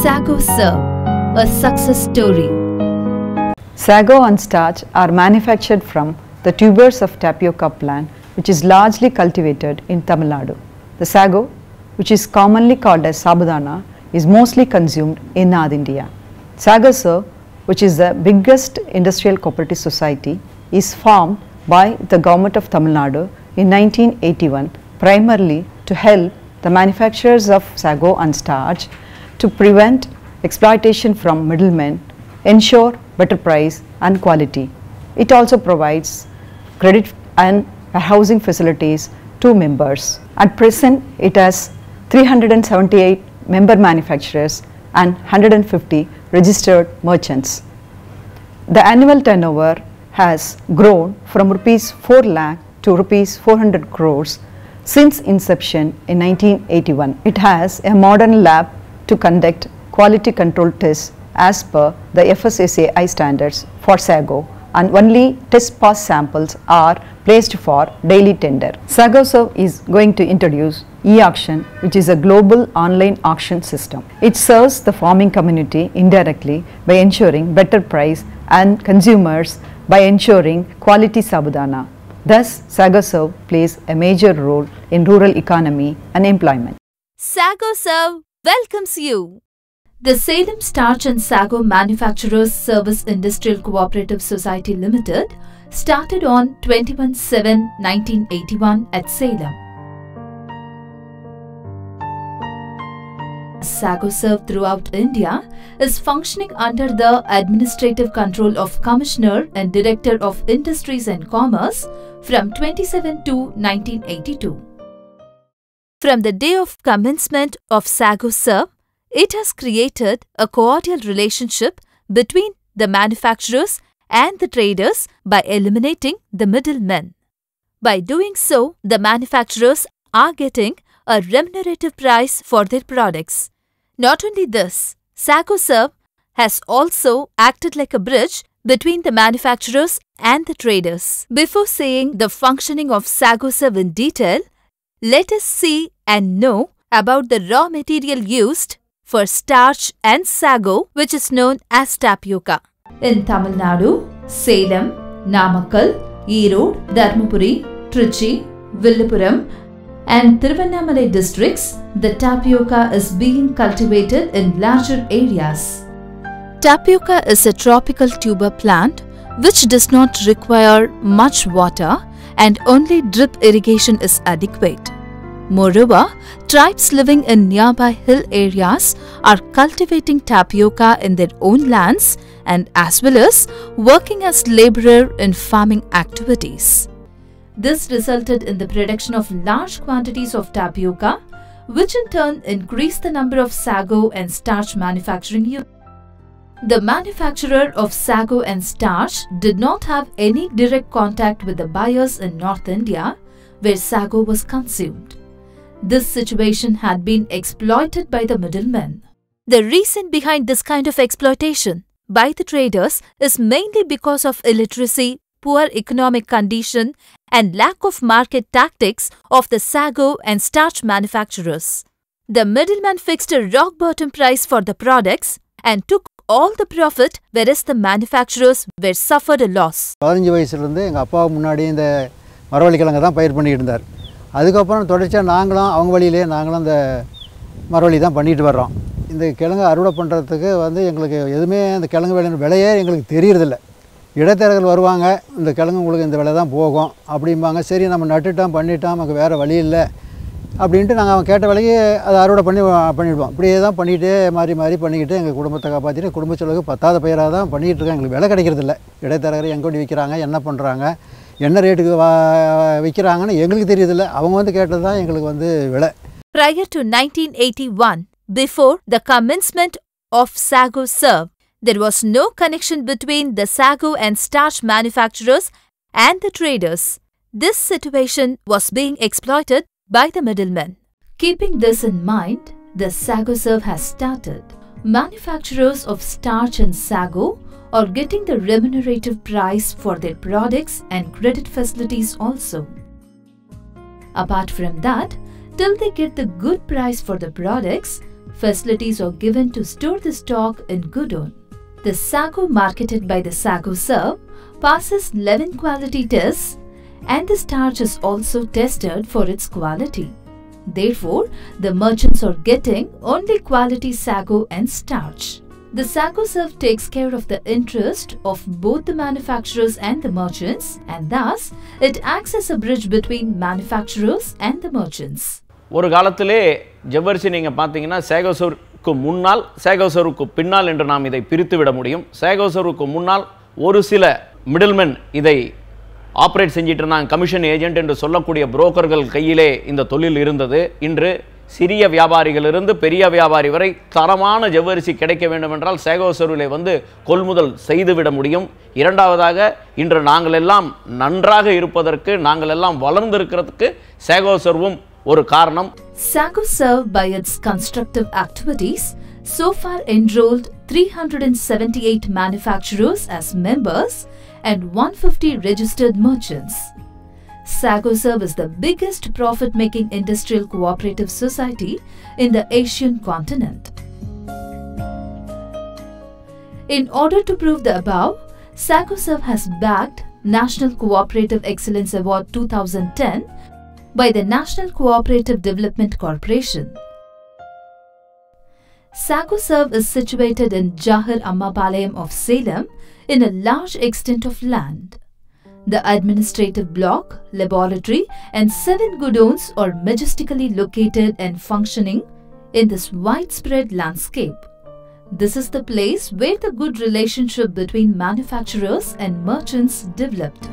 SagoServe, a success story. Sago and starch are manufactured from the tubers of tapioca plant, which is largely cultivated in Tamil Nadu. The sago, which is commonly called as sabudana, is mostly consumed in North India. SagoServe, which is the biggest industrial cooperative society, is formed by the government of Tamil Nadu in 1981, primarily to help the manufacturers of sago and starch to prevent exploitation from middlemen, ensure better price and quality. It also provides credit and warehousing facilities to members. At present, it has 378 member manufacturers and 150 registered merchants. The annual turnover has grown from rupees 4 lakh to rupees 400 crores since inception in 1981. It has a modern lab to conduct quality control tests as per the FSSAI standards for sago, and only test pass samples are placed for daily tender. SagoServe is going to introduce e-auction, which is a global online auction system. It serves the farming community indirectly by ensuring better price and consumers by ensuring quality sabudana. Thus, SagoServe plays a major role in rural economy and employment. SagoServe welcomes you. The Salem Starch and Sago Manufacturers Service Industrial Cooperative Society Limited started on 21/7/1981 at Salem. SagoServe throughout India is functioning under the administrative control of Commissioner and Director of Industries and Commerce from 27/2/1982. From the day of commencement of SagoServe, it has created a cordial relationship between the manufacturers and the traders by eliminating the middlemen. By doing so, the manufacturers are getting a remunerative price for their products. Not only this, SagoServe has also acted like a bridge between the manufacturers and the traders. Before saying the functioning of SagoServe in detail, let us see and know about the raw material used for starch and sago, which is known as tapioca. In Tamil Nadu, Salem, Namakkal, Erode, Dharmapuri, Trichy, Villupuram and Thiruvannamalai districts, the tapioca is being cultivated in larger areas. Tapioca is a tropical tuber plant which does not require much water and only drip irrigation is adequate. Moreover, tribes living in nearby hill areas are cultivating tapioca in their own lands and as well as working as laborer in farming activities. This resulted in the production of large quantities of tapioca, which in turn increased the number of sago and starch manufacturing units. The manufacturer of sago and starch did not have any direct contact with the buyers in North India, where sago was consumed. This situation had been exploited by the middlemen. The reason behind this kind of exploitation by the traders is mainly because of illiteracy, poor economic condition, and lack of market tactics of the sago and starch manufacturers. The middleman fixed a rock-bottom price for the products and took all the profit, whereas the manufacturers were suffered a loss. 15 வயசுலேருந்து எங்கள் அப்பா முன்னாடி இந்த மரவள்ளிக்கிழங்கு தான் பயிர் பண்ணிட்டு இருந்தார். அதுக்கப்புறம் தொடர்ச்சியாக நாங்களும் அவங்க வழியிலே நாங்களும் இந்த மரவள்ளி தான் பண்ணிட்டு வர்றோம். இந்த கிழங்கு அறுவடை பண்ணுறதுக்கு எங்களுக்கு எதுவுமே அந்த கிழங்கு விலையே எங்களுக்கு தெரியறதில்ல. இடைத்தரகர்கள் வருவாங்க, இந்த கிழங்கு உங்களுக்கு இந்த விலை தான் போகும் அப்படிம்பாங்க. சரி நம்ம நட்டுட்டோம் பண்ணிட்டோம், நமக்கு வேறு வழி இல்லை அப்படின்ட்டு நாங்கள் அவன் கேட்ட விலைக்கு அதை அறுவடை பண்ணிவிடுவோம். இப்படியே தான் பண்ணிகிட்டே மாறி பண்ணிக்கிட்டு எங்கள் குடும்பத்தை காப்பாற்றிட்டு குடும்ப செலவுக்கு பத்தாத பயிராக தான் பண்ணிகிட்டு இருக்கோம். எங்களுக்கு விலை கிடைக்கிறதில்ல. இடைத்தரகர் எங்கே கொண்டு விற்கிறாங்க, என்ன பண்ணுறாங்க, என்ன ரேட்டுக்கு விற்கிறாங்கன்னு எங்களுக்கு தெரியுதில்ல. அவங்க கேட்டது தான் எங்களுக்கு விலை. Prior to 1981, before the commencement of SagoServe, there was no connection between the sago and starch manufacturers and the traders. This situation was being exploited by the middlemen. Keeping this in mind, the SagoServe has started. Manufacturers of starch and sago are getting the remunerative price for their products and credit facilities also. Apart from that, till they get the good price for the products, Facilities are given to store the stock in godown. The sago marketed by the Sago Serve passes 11 quality tests, and the starch is also tested for its quality. Therefore, the merchants are getting only quality sago and starch. The Sago Serve takes care of the interest of both the manufacturers and the merchants, and thus it acts as a bridge between manufacturers and the merchants. ஒரு காலத்திலே ஜவ்வரிசி நீங்க பாத்தீங்கன்னா Sago Serve முன்னால் Sago Serve பின்னால் என்று நாம் இதை பிரித்து விட முடியும். Sago Serve முன்னால் ஒரு சில மிடில்மேன் இதை ஆபரேட் செஞ்சிட்டு இருந்தாங்க, கமிஷன் ஏஜென்ட் என்று சொல்லக்கூடிய புரோக்கர்கள் கையிலே இந்த தொழில் இருந்தது. இன்று சிறிய வியாபாரிகளிலிருந்து பெரிய வியாபாரி வரை தரமான ஜவ்வரிசி கிடைக்க வேண்டும் என்றால் Sago Serve வந்து கொள்முதல் செய்துவிட முடியும். இரண்டாவதாக இன்று நாங்கள் எல்லாம் நன்றாக இருப்பதற்கு, நாங்கள் எல்லாம் வளர்ந்திருக்கிறதுக்கு Sago Serve ஒரு காரணம். Sago Serve, by its constructive activities, so far enrolled 378 manufacturers as members and 150 registered merchants. Sago Serve is the biggest profit-making industrial cooperative society in the Asian continent. In order to prove the above, Sago Serve has bagged National Cooperative Excellence Award 2010 by the National Cooperative Development Corporation. Sago Serve is situated in Jahar Ammapalayam of Salem in a large extent of land. The administrative block, laboratory and 7 godowns are majestically located and functioning in this widespread landscape. This is the place where the good relationship between manufacturers and merchants developed.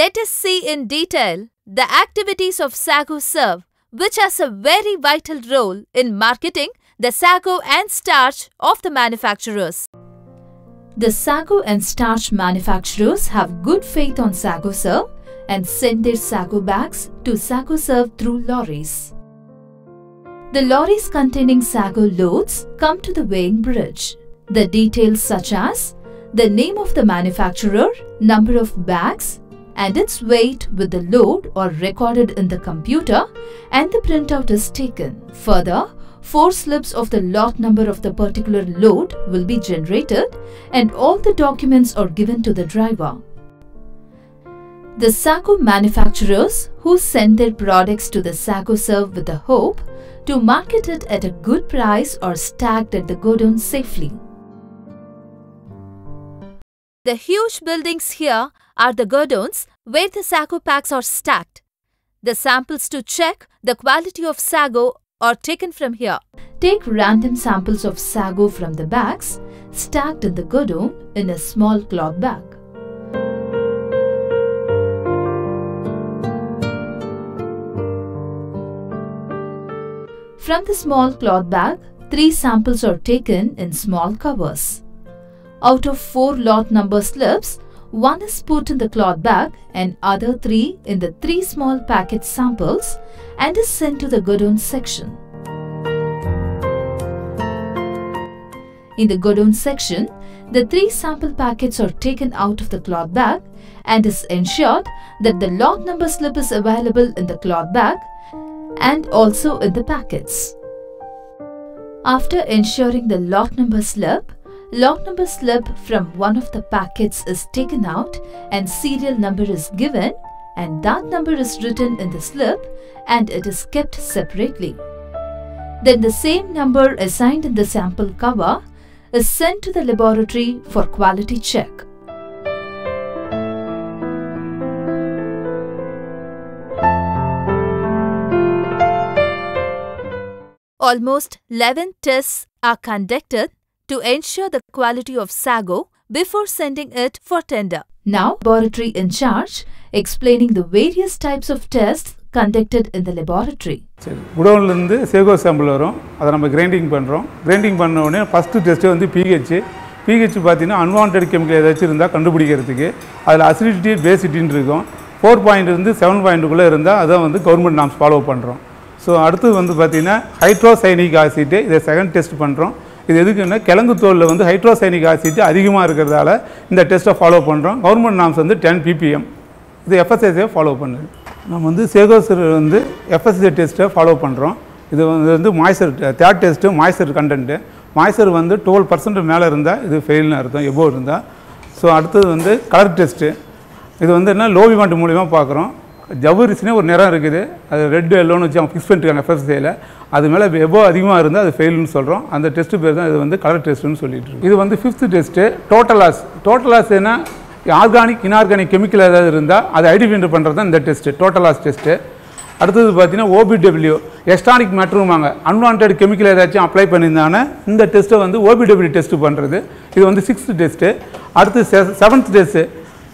Let us see in detail the activities of Sago Serve, which has a very vital role in marketing the sago and starch of the manufacturers. The sago and starch manufacturers have good faith on Sago Serve and send their sago bags to Sago Serve through lorries. The lorries containing sago loads come to the weighing bridge. The details such as the name of the manufacturer, number of bags, and its weight with the load are recorded in the computer and the printout is taken. Further, 4 slips of the lot number of the particular load will be generated and all the documents are given to the driver. The sago manufacturers who send their products to the Sago Serve with the hope to market it at a good price are stacked at the godown safely. The huge buildings here are the godowns where the sago packs are stacked. The samples to check the quality of sago are taken from here. Take random samples of sago from the bags stacked in the godown in a small cloth bag. From the small cloth bag, 3 samples are taken in small covers. Out of 4 lot number slips, 1 is put in the cloth bag and other 3 in the 3 small packet samples and is sent to the godown section. In the godown section, the 3 sample packets are taken out of the cloth bag and is ensured that the lot number slip is available in the cloth bag and also in the packets. After ensuring the lot number slip from one of the packets is taken out and serial number is given and that number is written in the slip and it is kept separately. Then the same number assigned in the sample cover is sent to the laboratory for quality check. Almost 11 tests are conducted to ensure the quality of sago before sending it for tender. Now, laboratory in charge explaining the various types of tests conducted in the laboratory. குடோன்ல இருந்து sago sample வரும், அதை நம்ம grinding பண்றோம். Grinding பண்ண உடனே first test வந்து pH. pH பார்த்தீங்கன்னா unwanted chemical ஏதாச்சும் இருந்தால் கண்டுபிடிக்கிறதுக்கு அதில் அசிடிட்டி பேசிட்டின்னு இருக்கும். 4 இருந்து 7 இருந்தால் அதான் வந்து கவர்மெண்ட் நாம்ஸ் ஃபாலோ பண்ணுறோம். ஸோ அடுத்து வந்து பார்த்தீங்கன்னா ஹைட்ரோசைனிக் ஆசிட், இதை செகண்ட் டெஸ்ட் பண்ணுறோம். இது எதுக்குன்னா கிழங்கு தோலில் வந்து ஹைட்ரோசைனிக் ஆசிட் அதிகமாக இருக்கிறதால இந்த டெஸ்ட்டை ஃபாலோ பண்ணுறோம். கவர்மெண்ட் நாம்ஸ் வந்து 10 ppm. இது FSSAI ஃபாலோ பண்ணுது. நம்ம வந்து சேகோ வந்து FSSAI டெஸ்ட்டை ஃபாலோ பண்ணுறோம். இது வந்து moisture third test moisture content. Moisture வந்து 12% மேலே இருந்தால் இது ஃபெயில்னு அர்த்தம், எபோ இருந்தால். ஸோ அடுத்தது வந்து கலர் டெஸ்ட்டு. இது வந்து என்ன லோவிமெண்ட் மூலிமா பார்க்குறோம். ஜவ்வரிசினே ஒரு நிறம் இருக்குது, அது ரெட் எல்லோன்னு வச்சு அவங்க ஃபிக்ஸ் பண்ணிட்டுருக்காங்க எஃப்எஸ்சியில். அது மேலே எபோ அதிகமாக இருந்தால் அது ஃபெயில்னு சொல்கிறோம். அந்த டெஸ்ட்டு பேர் தான் இது வந்து கலர் டெஸ்ட்டுன்னு சொல்லிட்டு இருக்கு. இது வந்து 5th test total loss. Total loss என்ன, ஆர்கானிக் இன்ஆர்கானிக் கெமிக்கல் ஏதாவது இருந்தால் அதை ஐடென்டிஃபை பண்ணுறது தான் இந்த டெஸ்ட்டு, டோட்டல் லாஸ் டெஸ்ட்டு. அடுத்தது பார்த்தீங்கன்னா OBW எஸ்டானிக் மேட்ருவாங்க, அன்வான்ட் கெமிக்கல் ஏதாச்சும் அப்ளை பண்ணியிருந்தாங்கன்னா இந்த டெஸ்ட்டை வந்து OBW டெஸ்ட்டு பண்ணுறது. இது வந்து 6th டெஸ்ட்டு. அடுத்து 7th டெஸ்ட்டு.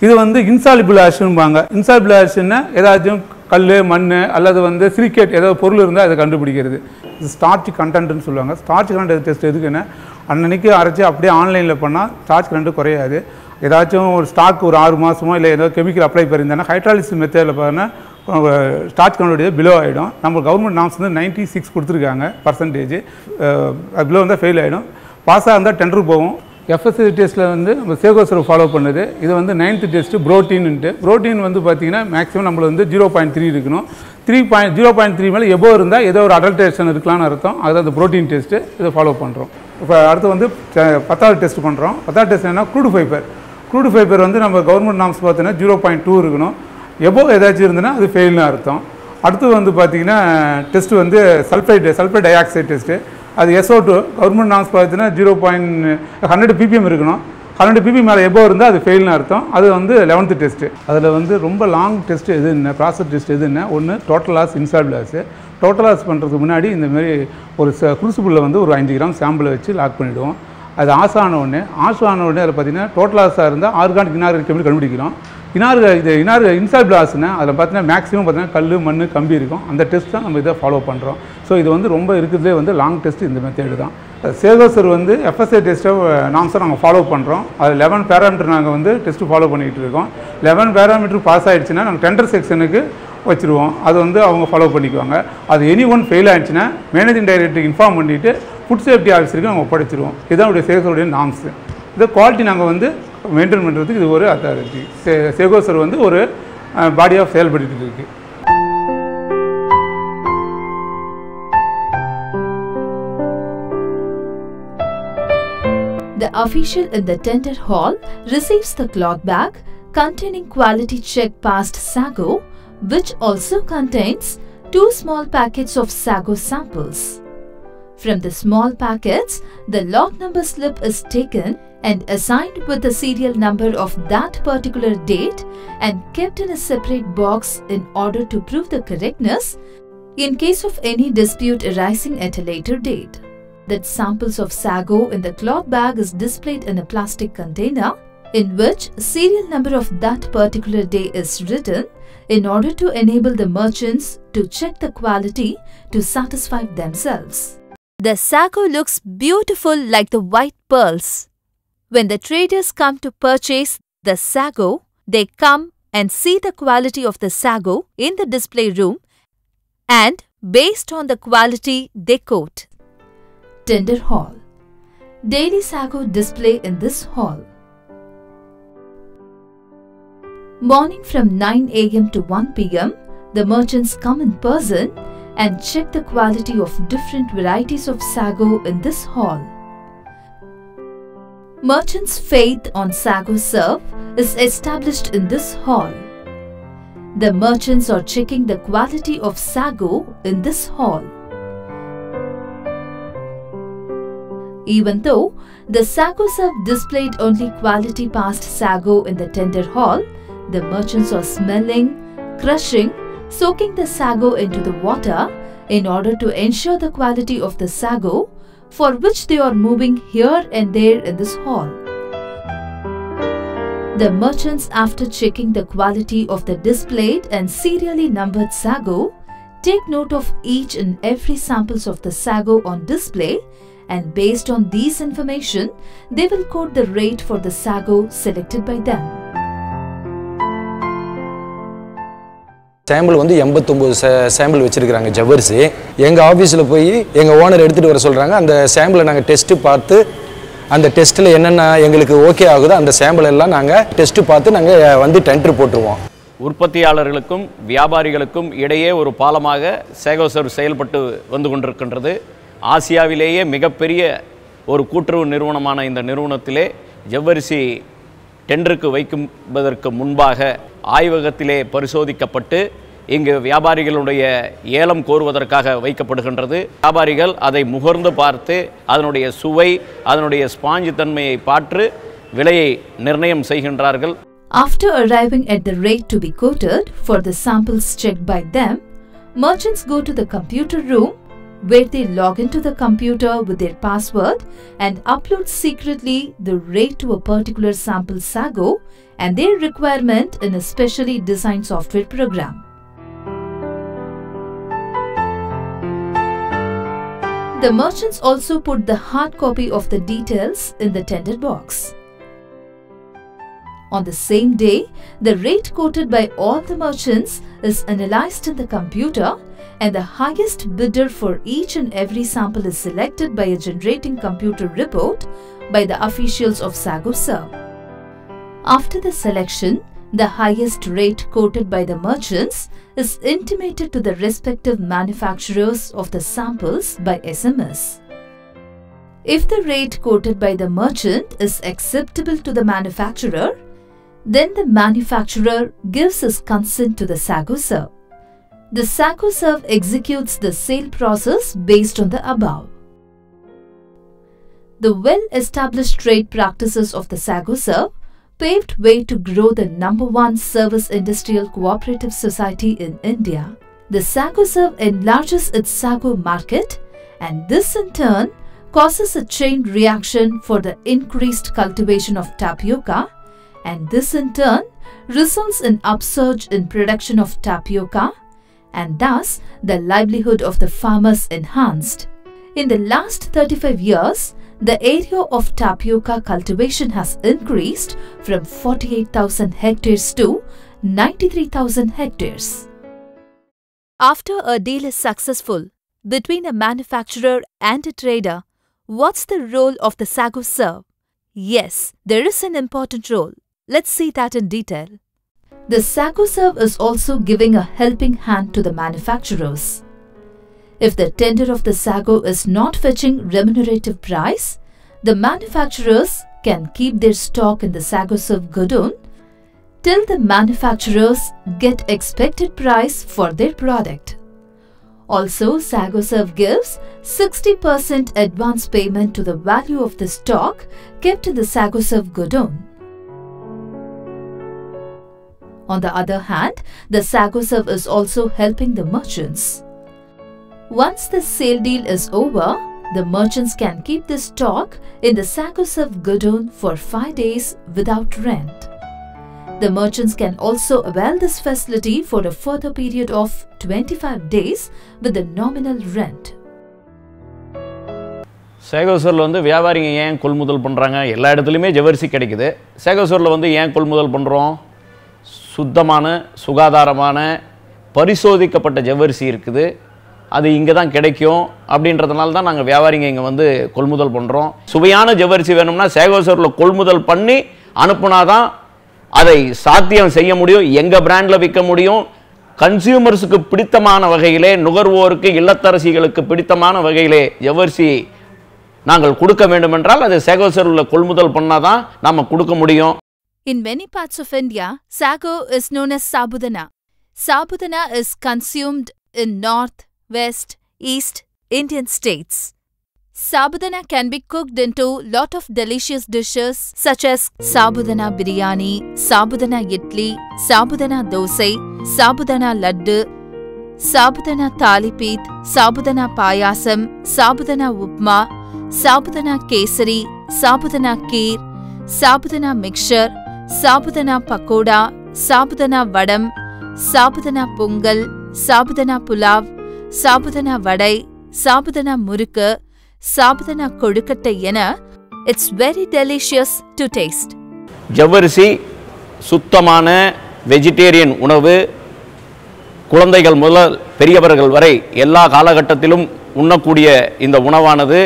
இது வந்து இன்சாலிபிள் ஆஷன்பாங்க. இன்சாலிபிள் ஆஷன்னா ஏதாச்சும் கல் மண் அல்லது வந்து சிலிக்கேட் ஏதாவது பொருள் இருந்தால் அதை கண்டுபிடிக்கிறது. இது ஸ்டார்ச் கண்டென்ட்னு சொல்லுவாங்க. ஸ்டார்ச் கண்டென்ட் டெஸ்ட் எதுக்குன்னா அன்னைக்கு அரைச்சி அப்படியே ஆன்லைனில் பண்ணால் ஸ்டார்ச் கண்டென்ட் குறையாது. ஏதாச்சும் ஒரு ஸ்டாக் ஒரு 6 மாதமோ இல்லை ஏதோ கெமிக்கல் அப்ளை பண்ணியிருந்தாங்கன்னா ஹைட்ராலிசிஸ் மெத்தடில் பார்த்தீங்கன்னா ஸ்டார்ச் கண்டென்ட் பிலோ ஆகிடும். நம்ம கவர்மெண்ட் நாம்ஸ் வந்து 96 கொடுத்துருக்காங்க %. பிலோ இருந்தால் ஃபெயில் ஆகிடும். பாஸாக இருந்தால் டெண்டர் போகும். எஃப்எஸ்சி டெஸ்ட்டில் வந்து நம்ம சேகோசர் ஃபாலோ பண்ணுது. இது வந்து 9th டெஸ்ட்டு புரோட்டீன்ட்டு. புரோட்டீன் வந்து பார்த்திங்கன்னா மேக்ஸிமம் நம்மளுக்கு வந்து 0.3 இருக்கணும். 0.3 மேலே எபோ இருந்தால் ஏதோ ஒரு அடல்ட்ரேஷன் இருக்கலாம்னு அர்த்தம். அதுதான் அந்த புரோட்டீன் டெஸ்ட்டு. இதை ஃபாலோ பண்ணுறோம். இப்போ அடுத்து வந்து 10th டெஸ்ட் பண்ணுறோம். 10th டெஸ்ட் என்ன, க்ரூடு ஃபைபர். க்ரூடு ஃபைபர் வந்து நம்ம கவர்மெண்ட் நாம்ஸ் பார்த்தீங்கன்னா 0.2 இருக்கணும். எபோ ஏதாச்சும் இருந்ததுன்னா அது ஃபெயில்னு அர்த்தம். அடுத்து வந்து பார்த்திங்கன்னா டெஸ்ட்டு வந்து சல்ஃபைட் டை ஆக்சைடு டெஸ்ட்டு. அது SO2 கவர்மெண்ட் நாம்ஸ் பார்த்தீங்கன்னா 100 ppm இருக்கணும். 100 ppm மேலே எபோ இருந்தால் அது ஃபெயில்னு அர்த்தம். அது வந்து 11th டெஸ்ட்டு. அதில் வந்து ரொம்ப லாங் டெஸ்ட் எது என்ன, ப்ராசஸ் டெஸ்ட் எதுன்னா ஒன்று டோட்டல் லாஸ் இன்சால்ட் லாஸு. டோட்டல் லாஸ் பண்ணுறதுக்கு முன்னாடி இந்தமாரி ஒரு குருசுபுல்ல வந்து ஒரு 5 கிராம் சாம்பிளை வச்சு லாக் பண்ணிவிடுவோம். அது ஆஸ் ஆன உடனே அதில் பார்த்திங்கன்னா டோட்டல் லாஸாக இருந்தால் ஆர்கானிக் இன்ஆர்கானிக் கெமிக்கல் கண்டுபிடிக்கிறோம். இன்சால்ட் லாஸ்னா அதில் பார்த்தீங்கன்னா மேக்ஸிமம் பார்த்தீங்கன்னா கல் மண் கம்பி இருக்கும். அந்த டெஸ்ட் தான் நம்ம இதை ஃபாலோ பண்ணுறோம். ஸோ இது வந்து ரொம்ப இருக்கிறதுலே வந்து லாங் டெஸ்ட் இந்த மெத்தேடு தான். சேகோசர் வந்து எஃப்எஸ்ஐ டெஸ்ட்டை நாம்ஸை நாங்கள் ஃபாலோ பண்ணுறோம். அது 11 பேராமீட்டர் நாங்கள் வந்து டெஸ்ட்டு ஃபாலோ பண்ணிகிட்டு இருக்கோம். 11 பேராமீட்டர் பாஸ் ஆகிடுச்சுன்னா நாங்கள் டெண்டர் செக்ஷனுக்கு வச்சுருவோம். அது வந்து அவங்க ஃபாலோ பண்ணிக்குவாங்க. அது எனி ஒன் ஃபெயில் ஆகிடுச்சுன்னா மேனேஜிங் டைரக்டருக்கு இன்ஃபார்ம் பண்ணிவிட்டு ஃபுட் சேஃப்டி ஆஃபீஸருக்கு நாங்கள் ஒப்படைச்சிருவோம். இதுதான் சேகோசருடைய நாம்ஸு. இந்த குவாலிட்டி நாங்கள் வந்து மெயின்டைன் பண்ணுறதுக்கு இது ஒரு அத்தாரிட்டி. சேகோசர் வந்து ஒரு பாடி ஆஃப் செயல்பட்டு இருக்குது. The official in the tender hall receives the cloth bag containing quality check passed sago, which also contains 2 small packets of sago samples. From the small packets, the lot number slip is taken and assigned with the serial number of that particular date and kept in a separate box in order to prove the correctness in case of any dispute arising at a later date. That samples of sago in the cloth bag is displayed in a plastic container in which serial number of that particular day is written in order to enable the merchants to check the quality to satisfy themselves. The sago looks beautiful like the white pearls. When the traders come to purchase the sago, they come and see the quality of the sago in the display room and based on the quality they quote. Tender hall. Daily sago display in this hall. Morning from 9 a.m. to 1 p.m., the merchants come in person and check the quality of different varieties of sago in this hall. Merchants' faith on Sago Serve is established in this hall. The merchants are checking the quality of sago in this hall. Even though the Sago Serve displayed only quality passed sago in the tender hall, the merchants are smelling, crushing, soaking the sago into the water in order to ensure the quality of the sago, for which they are moving here and there in this hall. The merchants, after checking the quality of the displayed and serially numbered sago, take note of each and every samples of the sago on display, and based on these information, they will quote the rate for the sago selected by them. Sample வந்து 89 sample வச்சிருக்காங்க ஜவ்வரிசி. எங்க ஆபீஸ்ல போய் எங்க owner எடுத்துட்டு வர சொல்றாங்க. அந்த சாம்பிளை நாங்க டெஸ்ட் பார்த்து அந்த டெஸ்ட்ல என்னென்ன எங்களுக்கு ஓகே ஆகுதோ அந்த சாம்பிள் எல்லாம் நாங்க டெஸ்ட் பார்த்து நாங்க வந்து டெண்டர் போட்டுருவோம். உற்பத்தியாளர்களுக்கும் வியாபாரிகளுக்கும் இடையே ஒரு பாலமாக சேகோசர்வ் செயல்பட்டு வந்து கொண்டிருக்கின்றது. ஆசியாவிலேயே மிகப்பெரிய ஒரு கூட்டுறவு நிறுவனமான இந்த நிறுவனத்திலே ஜவ்வரிசி டெண்டருக்கு வைக்குவதற்கு முன்பாக ஆய்வகத்திலே பரிசோதிக்கப்பட்டு இங்கு வியாபாரிகளுடைய ஏலம் கோருவதற்காக வைக்கப்படுகின்றது. வியாபாரிகள் அதை முகர்ந்து பார்த்து அதனுடைய சுவை, அதனுடைய ஸ்பாஞ்ச் தன்மையை பார்த்து விலையை நிர்ணயம் செய்கின்றார்கள். After arriving at the rate to be quoted for the samples checked by them, merchants go to the computer room where they log into the computer with their password and upload secretly the rate to a particular sample sago and their requirement in a specially designed software program. The merchants also put the hard copy of the details in the tender box. On the same day, the rate quoted by all the merchants is analyzed in the computer and the highest bidder for each and every sample is selected by a generating computer report by the officials of SagoServe. After the selection, the highest rate quoted by the merchants is intimated to the respective manufacturers of the samples by SMS. If the rate quoted by the merchant is acceptable to the manufacturer, then the manufacturer gives his consent to the SagoServe. The SagoServe executes the sale process based on the above. The well-established trade practices of the SagoServe paved way to grow the #1 service industrial cooperative society in India. The SagoServe enlarges its sago market, and this in turn causes a chain reaction for the increased cultivation of tapioca, and this in turn results in upsurge in production of tapioca, and thus the livelihood of the farmers enhanced. In the last 35 years, the area of tapioca cultivation has increased from 48,000 hectares to 93,000 hectares. After a deal is successful between a manufacturer and a trader, what's the role of the SagoServe? Yes, there is an important role. Let's see that in detail. The SagoServe is also giving a helping hand to the manufacturers. If the tender of the sago is not fetching remunerative price, the manufacturers can keep their stock in the SagoServe godown till the manufacturers get expected price for their product. Also, SagoServe gives 60% advance payment to the value of the stock kept in the SagoServe godown. On the other hand, the SagoServe is also helping the merchants. Once the sale deal is over, the merchants can keep the stock in the SagoServe godown for 5 days without rent. The merchants can also avail this facility for a further period of 25 days with a nominal rent. சேகோசரில் வந்து வியாபாரிங்க ஏன் கொள்முதல் பண்ணுறாங்க? எல்லா இடத்துலையுமே ஜவ்வரிசி கிடைக்குது. சேகோசரில் வந்து ஏன் கொள்முதல் பண்ணுறோம்? சுத்தமான, சுகாதாரமான, பரிசோதிக்கப்பட்ட ஜவ்வரிசி இருக்குது. அது இங்கே தான் கிடைக்கும். அப்படின்றதுனால தான் நாங்கள் வியாபாரிங்க இங்கே வந்து கொள்முதல் பண்ணுறோம். சுவையான ஜவ்வரிசி வேணும்னா சேகோசரில் கொள்முதல் பண்ணி அனுப்புனா தான் அதை சாத்தியம் செய்ய முடியும். எங்கள் பிராண்டில் விற்க முடியும். கன்சியூமர்ஸுக்கு பிடித்தமான வகையிலே, நுகர்வோருக்கு, இல்லத்தரசிகளுக்கு பிடித்தமான வகையிலே ஜவ்வரிசி நாங்கள் கொடுக்க வேண்டும் என்றால் அது சேகோசரில் கொள்முதல் பண்ணால் தான் நாம் கொடுக்க முடியும். In many parts of India, sago is known as sabudana. Sabudana is consumed in north, west, east Indian states. Sabudana can be cooked into lot of delicious dishes such as sabudana biryani, sabudana idli, sabudana dosai, sabudana laddu, sabudana thalipit, sabudana payasam, sabudana upma, sabudana kesari, sabudana kheer, sabudana mixture, sabudana pakoda, sabudana vadam, sabudana pongal, sabudana pulav, sabudana vadai, sabudana murukku, sabudana kodukattai ena. It's very delicious to taste. ஜவ்வரிசி சுத்தமான vegetarian உணவு. குழந்தைகள் முதல் பெரியவர்கள் வரை எல்லா காலகட்டத்திலும் உண்ணக்கூடிய இந்த உணவானது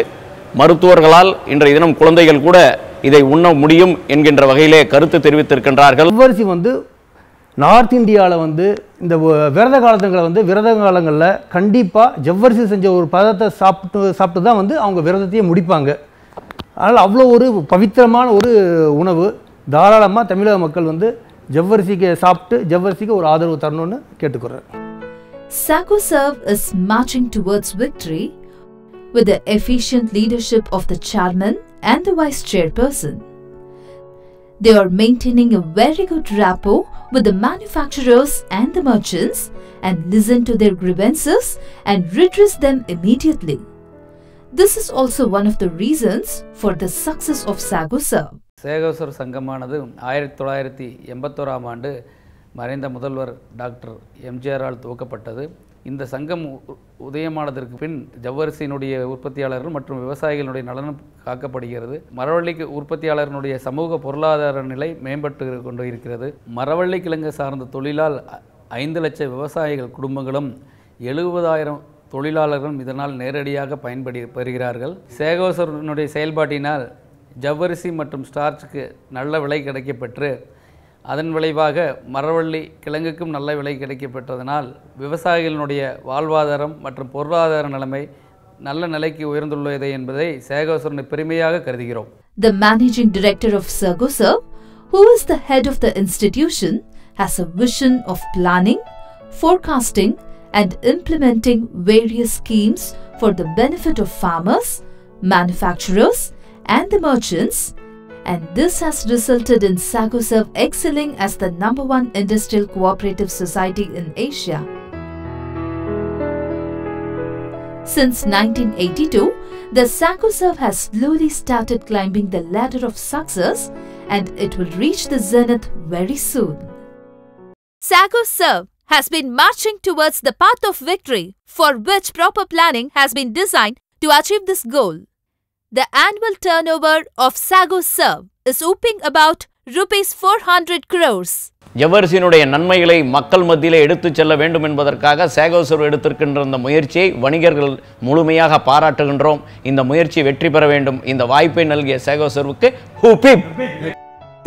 மருத்துவர்களால் இன்றைய தினம் குழந்தைகள் கூட இதை உண்ண முடியும் என்கின்ற வகையிலே கருத்து தெரிவித்திருக்கின்றார்கள். ஜவ்வரிசி வந்து நார்த் இந்தியாவில் வந்து இந்த விரத காலங்களில் கண்டிப்பாக ஜவ்வரிசி செஞ்ச ஒரு பதத்தை சாப்பிட்டு தான் வந்து அவங்க விரதத்தையே முடிப்பாங்க. அதனால் அவ்வளோ ஒரு பவித்திரமான ஒரு உணவு. தாராளமாக தமிழக மக்கள் வந்து ஜவ்வரிசிக்கு சாப்பிட்டு ஜவ்வரிசிக்கு ஒரு ஆதரவு தரணும்னு கேட்டுக்கிறேன். Sago Serve is marching towards victory with the efficient leadership of the chairman and the vice chairperson. They are maintaining a very good rapport with the manufacturers and the merchants and listen to their grievances and redress them immediately. This is also one of the reasons for the success of Sago Serve. சேகோசர் சங்கமானது 1981ஆம் ஆண்டு மறைந்த முதல்வர் doctor எம்ஜிஆரால் துவக்கப்பட்டது. இந்த சங்கம் உதயமானதற்கு பின் ஜவ்வரிசியினுடைய உற்பத்தியாளர்கள் மற்றும் விவசாயிகளுடைய நலனும் காக்கப்படுகிறது. மரவள்ளி உற்பத்தியாளர்களுடைய சமூக பொருளாதார நிலை மேம்பட்டு கொண்டு இருக்கிறது. மரவள்ளி கிழங்கு சார்ந்த தொழிலால் 5 லட்சம் விவசாயிகள் குடும்பங்களும் 70,000 தொழிலாளர்களும் இதனால் நேரடியாக பெறுகிறார்கள். சேகோசருடைய செயல்பாட்டினால் ஜவ்வரிசி மற்றும் ஸ்டார்ச்சுக்கு நல்ல விலை கிடைக்கப்பெற்று அதன் விளைவாக மரவள்ளி கிழங்குக்கும் நல்ல விலை கிடைக்கப்பெற்றதனால் விவசாயிகளினுடைய வாழ்வாதாரம் மற்றும் பொருளாதார நிலைமை நல்ல நிலைக்கு உயர்ந்துள்ளது என்பதை சேகோசர் பெருமையாக கருதுகிறோம். The managing director of Sago Serve, who is the head of the institution, has a vision of planning, forecasting and implementing various schemes for the benefit of farmers, manufacturers and the merchants, and this has resulted in Sago Serve excelling as the #1 industrial cooperative society in Asia. Since 1982, the Sago Serve has slowly started climbing the ladder of success and it will reach the zenith very soon. Sago Serve has been marching towards the path of victory, for which proper planning has been designed to achieve this goal. The annual turnover of Sago Serve is whooping about ₹400 crores. ஜவ்வரிசியினுடைய நன்மைகளை மக்கள் மத்தியிலே எடுத்துச் செல்ல வேண்டும் என்பதற்காக sago serve எடுத்திருக்கின்ற இந்த முயற்சியை வணிகர்கள் முழுமையாக பாராட்டுகின்றோம். இந்த முயற்சி வெற்றி பெற வேண்டும். இந்த வாய்ப்பை நல்கிய சேகோ சர்வுக்கு ஹூப்.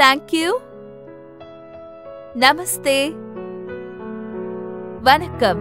Thank you. Namaste. Vanakkam.